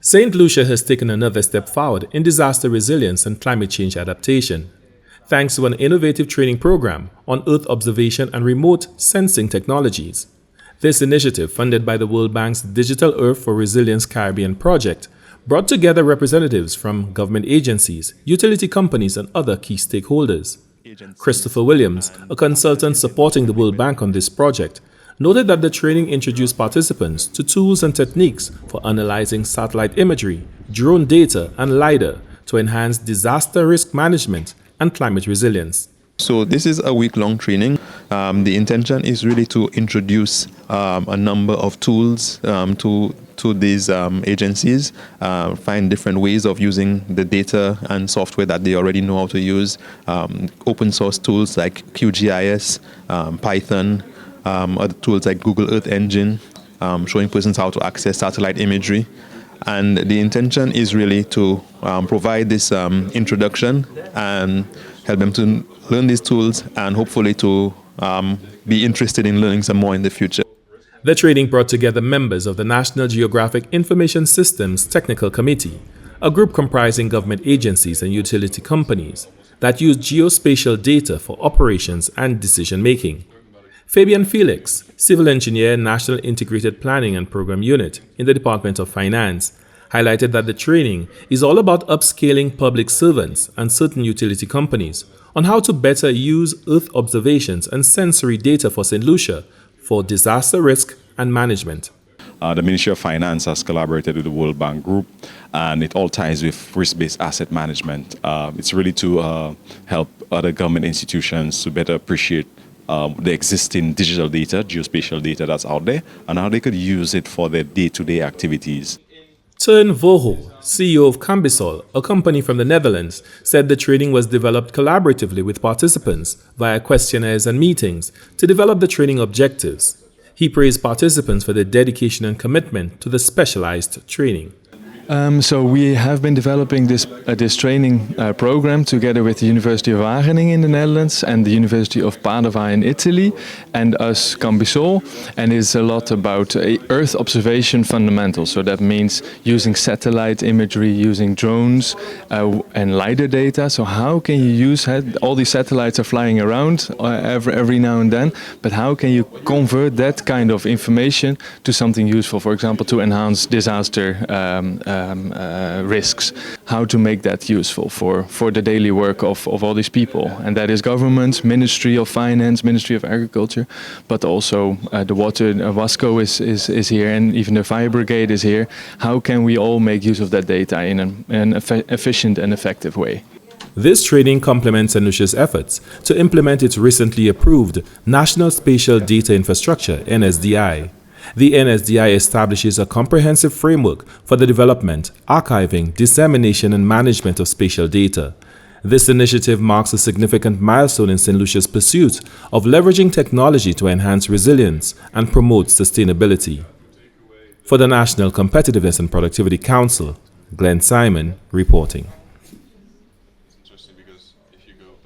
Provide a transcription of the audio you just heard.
St. Lucia has taken another step forward in disaster resilience and climate change adaptation, thanks to an innovative training program on Earth observation and remote sensing technologies. This initiative, funded by the World Bank's Digital Earth for Resilience Caribbean project, brought together representatives from government agencies, utility companies, and other key stakeholders. Christopher Williams, a consultant supporting the World Bank on this project, noted that the training introduced participants to tools and techniques for analyzing satellite imagery, drone data, and LiDAR to enhance disaster risk management and climate resilience. So this is a week-long training. The intention is really to introduce a number of tools to these agencies, find different ways of using the data and software that they already know how to use, open source tools like QGIS, Python, other tools like Google Earth Engine, showing persons how to access satellite imagery. And the intention is really to provide this introduction and help them to learn these tools and hopefully to be interested in learning some more in the future. The training brought together members of the National Geographic Information Systems Technical Committee, a group comprising government agencies and utility companies that use geospatial data for operations and decision-making. Fabian Felix, civil engineer, National Integrated Planning and Program Unit in the Department of Finance, highlighted that the training is all about upscaling public servants and certain utility companies on how to better use Earth observations and sensory data for St. Lucia for disaster risk and management. The Ministry of Finance has collaborated with the World Bank Group, and it all ties with risk-based asset management. It's really to help other government institutions to better appreciate the existing digital data, geospatial data that's out there, and how they could use it for their day-to-day activities. Tern Voho, CEO of Cambisol, a company from the Netherlands, said the training was developed collaboratively with participants via questionnaires and meetings to develop the training objectives. He praised participants for their dedication and commitment to the specialized training. So we have been developing this training program together with the University of Wageningen in the Netherlands and the University of Padova in Italy and us Cambisol, and it's a lot about Earth observation fundamentals. So that means using satellite imagery, using drones and LiDAR data. So how can you use all these satellites are flying around every now and then, but how can you convert that kind of information to something useful, for example, to enhance disaster risks, how to make that useful for the daily work of all these people. And that is government, Ministry of Finance, Ministry of Agriculture, but also the water, Wasco is here, and even the fire brigade is here. How can we all make use of that data in an efficient and effective way? This training complements St. Lucia's efforts to implement its recently approved National Spatial Data Infrastructure, NSDI. The NSDI establishes a comprehensive framework for the development, archiving, dissemination, and management of spatial data. This initiative marks a significant milestone in St. Lucia's pursuit of leveraging technology to enhance resilience and promote sustainability. For the National Competitiveness and Productivity Council, Glenn Simon reporting.